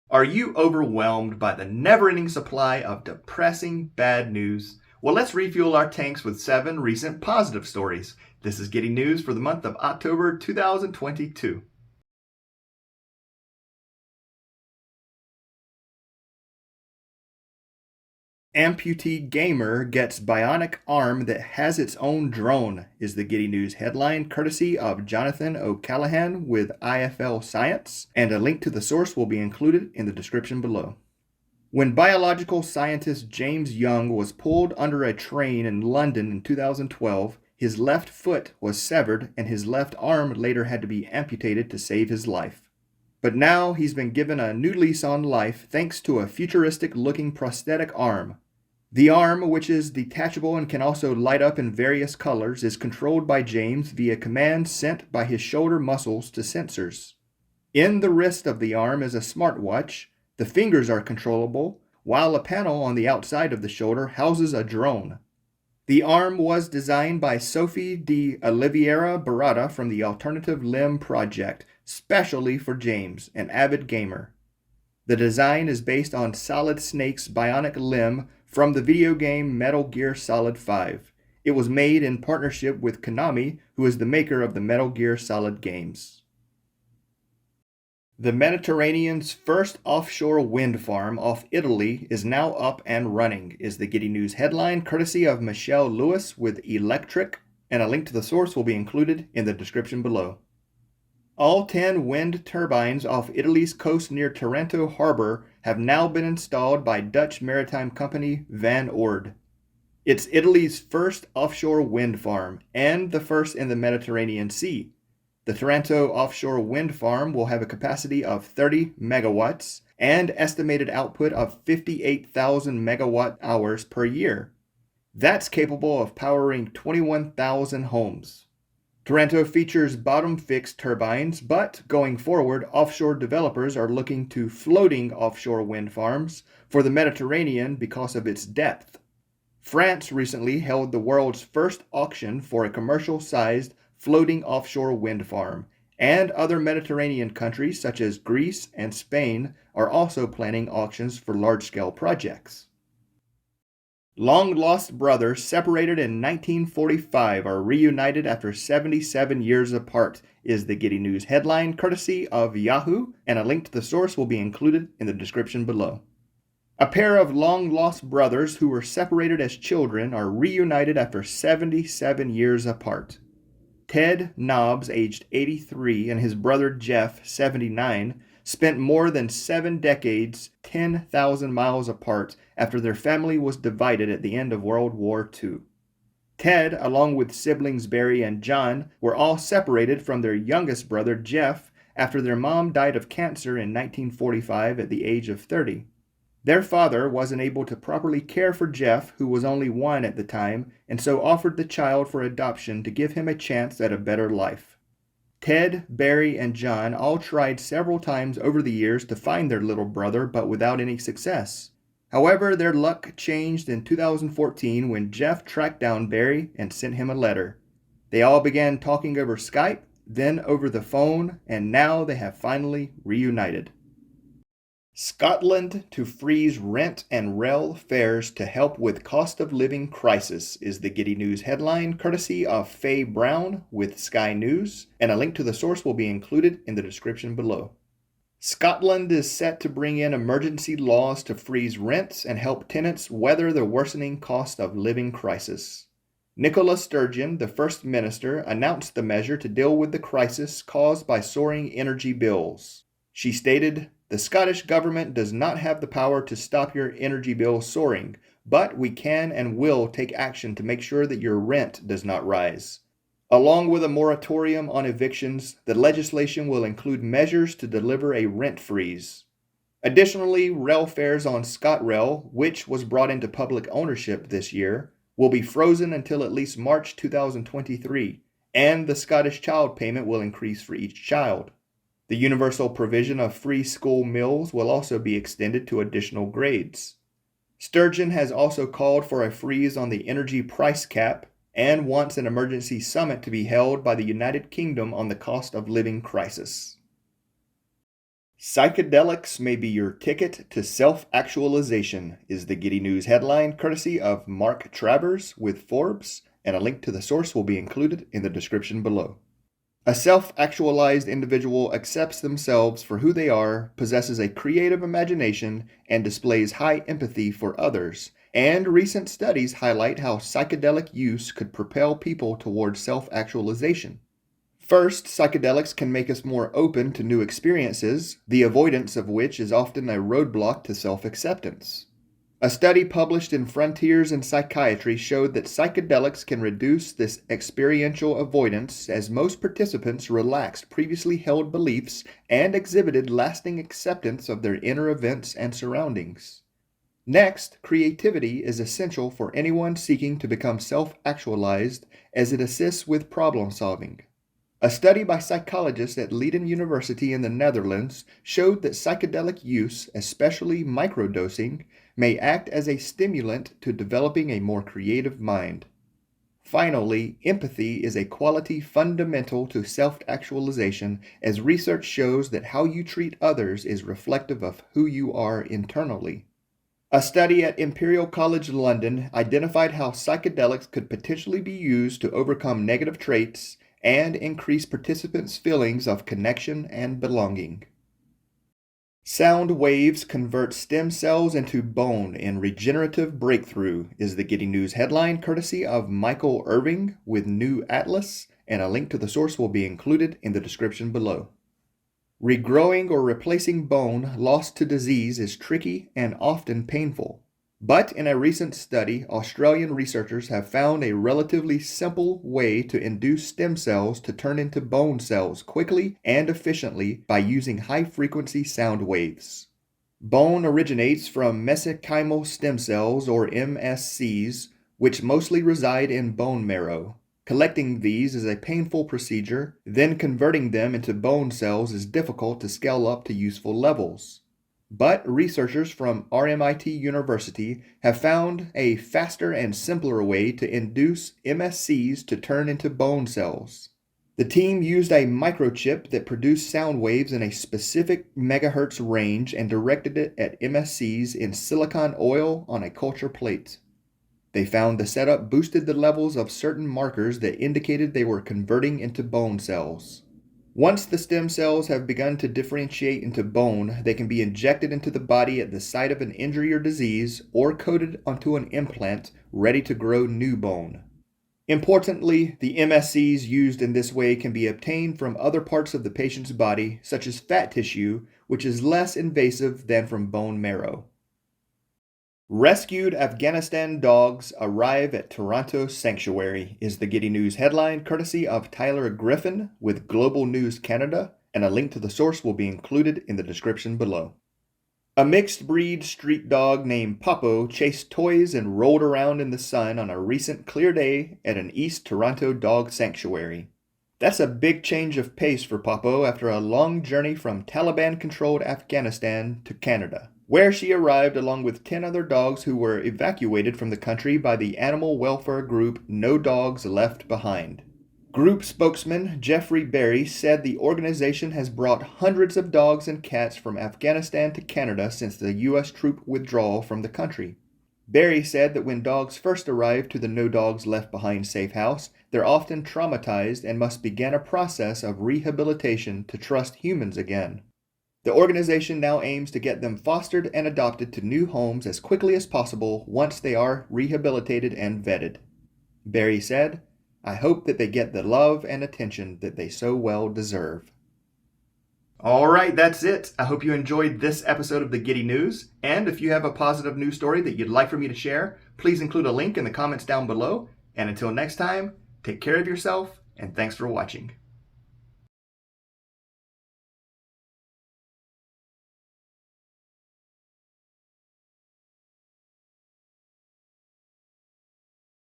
Are you overwhelmed by the never-ending supply of depressing bad news? Well, let's refuel our tanks with 7 recent positive stories. This is Giddy News for the month of October 2022. Amputee gamer gets bionic arm that has its own drone is the Giddy News headline, courtesy of Jonathan O'Callaghan with IFL Science, and a link to the source will be included in the description below. When biological scientist James Young was pulled under a train in London in 2012, his left foot was severed and his left arm later had to be amputated to save his life. But now he's been given a new lease on life thanks to a futuristic-looking prosthetic arm. The arm, which is detachable and can also light up in various colors, is controlled by James via commands sent by his shoulder muscles to sensors. In the wrist of the arm is a smartwatch. The fingers are controllable, while a panel on the outside of the shoulder houses a drone. The arm was designed by Sophie de Oliveira Barata from the Alternative Limb Project, specially for James, an avid gamer. The design is based on Solid Snake's bionic limb from the video game Metal Gear Solid 5. It was made in partnership with Konami, who is the maker of the Metal Gear Solid games. The Mediterranean's first offshore wind farm off Italy is now up and running, is the Giddy News headline, courtesy of Michelle Lewis with Electric, and a link to the source will be included in the description below. All 10 wind turbines off Italy's coast near Taranto harbor have now been installed by Dutch maritime company Van Oord. It's Italy's first offshore wind farm, and the first in the Mediterranean Sea. The Taranto offshore wind farm will have a capacity of 30 megawatts and estimated output of 58,000 megawatt hours per year. That's capable of powering 21,000 homes. Taranto features bottom-fixed turbines, but going forward, offshore developers are looking to floating offshore wind farms for the Mediterranean because of its depth. France recently held the world's first auction for a commercial-sized floating offshore wind farm, and other Mediterranean countries such as Greece and Spain are also planning auctions for large-scale projects. Long-lost brothers separated in 1945 are reunited after 77 years apart, is the Giddy News headline, courtesy of Yahoo, and a link to the source will be included in the description below. A pair of long-lost brothers who were separated as children are reunited after 77 years apart. Ted Nobbs, aged 83, and his brother Jeff, 79, spent more than 7 decades, 10,000 miles apart after their family was divided at the end of World War II. Ted, along with siblings Barry and John, were all separated from their youngest brother Jeff after their mom died of cancer in 1945 at the age of 30. Their father wasn't able to properly care for Jeff, who was only 1 at the time, and so offered the child for adoption to give him a chance at a better life. Ted, Barry, and John all tried several times over the years to find their little brother, but without any success. However, their luck changed in 2014 when Jeff tracked down Barry and sent him a letter. They all began talking over Skype, then over the phone, and now they have finally reunited. Scotland to freeze rent and rail fares to help with cost of living crisis is the Giddy News headline, courtesy of Faye Brown with Sky News, and a link to the source will be included in the description below. Scotland is set to bring in emergency laws to freeze rents and help tenants weather the worsening cost of living crisis. Nicola Sturgeon, the First Minister, announced the measure to deal with the crisis caused by soaring energy bills. She stated, "The Scottish Government does not have the power to stop your energy bill soaring, but we can and will take action to make sure that your rent does not rise." Along with a moratorium on evictions, the legislation will include measures to deliver a rent freeze. Additionally, rail fares on ScotRail, which was brought into public ownership this year, will be frozen until at least March 2023, and the Scottish child payment will increase for each child. The universal provision of free school meals will also be extended to additional grades. Sturgeon has also called for a freeze on the energy price cap and wants an emergency summit to be held by the United Kingdom on the cost of living crisis. Psychedelics may be your ticket to self-actualization is the Giddy News headline, courtesy of Mark Travers with Forbes, and a link to the source will be included in the description below. A self-actualized individual accepts themselves for who they are, possesses a creative imagination, and displays high empathy for others. And recent studies highlight how psychedelic use could propel people towards self-actualization. First, psychedelics can make us more open to new experiences, the avoidance of which is often a roadblock to self-acceptance. A study published in Frontiers in Psychiatry showed that psychedelics can reduce this experiential avoidance as most participants relaxed previously held beliefs and exhibited lasting acceptance of their inner events and surroundings. Next, creativity is essential for anyone seeking to become self-actualized as it assists with problem solving. A study by psychologists at Leiden University in the Netherlands showed that psychedelic use, especially microdosing, may act as a stimulant to developing a more creative mind. Finally, empathy is a quality fundamental to self-actualization, as research shows that how you treat others is reflective of who you are internally. A study at Imperial College London identified how psychedelics could potentially be used to overcome negative traits and increase participants' feelings of connection and belonging. Sound waves convert stem cells into bone in regenerative breakthrough is the Giddy News headline, courtesy of Michael Irving with New Atlas, and a link to the source will be included in the description below. Regrowing or replacing bone lost to disease is tricky and often painful. But in a recent study, Australian researchers have found a relatively simple way to induce stem cells to turn into bone cells quickly and efficiently by using high-frequency sound waves. Bone originates from mesenchymal stem cells, or MSCs, which mostly reside in bone marrow. Collecting these is a painful procedure, then converting them into bone cells is difficult to scale up to useful levels. But researchers from RMIT University have found a faster and simpler way to induce MSCs to turn into bone cells. The team used a microchip that produced sound waves in a specific megahertz range and directed it at MSCs in silicon oil on a culture plate. They found the setup boosted the levels of certain markers that indicated they were converting into bone cells. Once the stem cells have begun to differentiate into bone, they can be injected into the body at the site of an injury or disease, or coated onto an implant ready to grow new bone. Importantly, the MSCs used in this way can be obtained from other parts of the patient's body, such as fat tissue, which is less invasive than from bone marrow. Rescued Afghanistan dogs arrive at Toronto Sanctuary is the Giddy News headline, courtesy of Tyler Griffin with Global News Canada, and a link to the source will be included in the description below. A mixed-breed street dog named Popo chased toys and rolled around in the sun on a recent clear day at an East Toronto dog sanctuary. That's a big change of pace for Popo after a long journey from Taliban-controlled Afghanistan to Canada, where she arrived along with 10 other dogs who were evacuated from the country by the animal welfare group No Dogs Left Behind. Group spokesman Jeffrey Berry said the organization has brought hundreds of dogs and cats from Afghanistan to Canada since the U.S. troop withdrawal from the country. Berry said that when dogs first arrive to the No Dogs Left Behind safe house, they're often traumatized and must begin a process of rehabilitation to trust humans again. The organization now aims to get them fostered and adopted to new homes as quickly as possible once they are rehabilitated and vetted. Berry said, "I hope that they get the love and attention that they so well deserve." All right, that's it. I hope you enjoyed this episode of the Giddy News. And if you have a positive news story that you'd like for me to share, please include a link in the comments down below. And until next time, take care of yourself, and thanks for watching.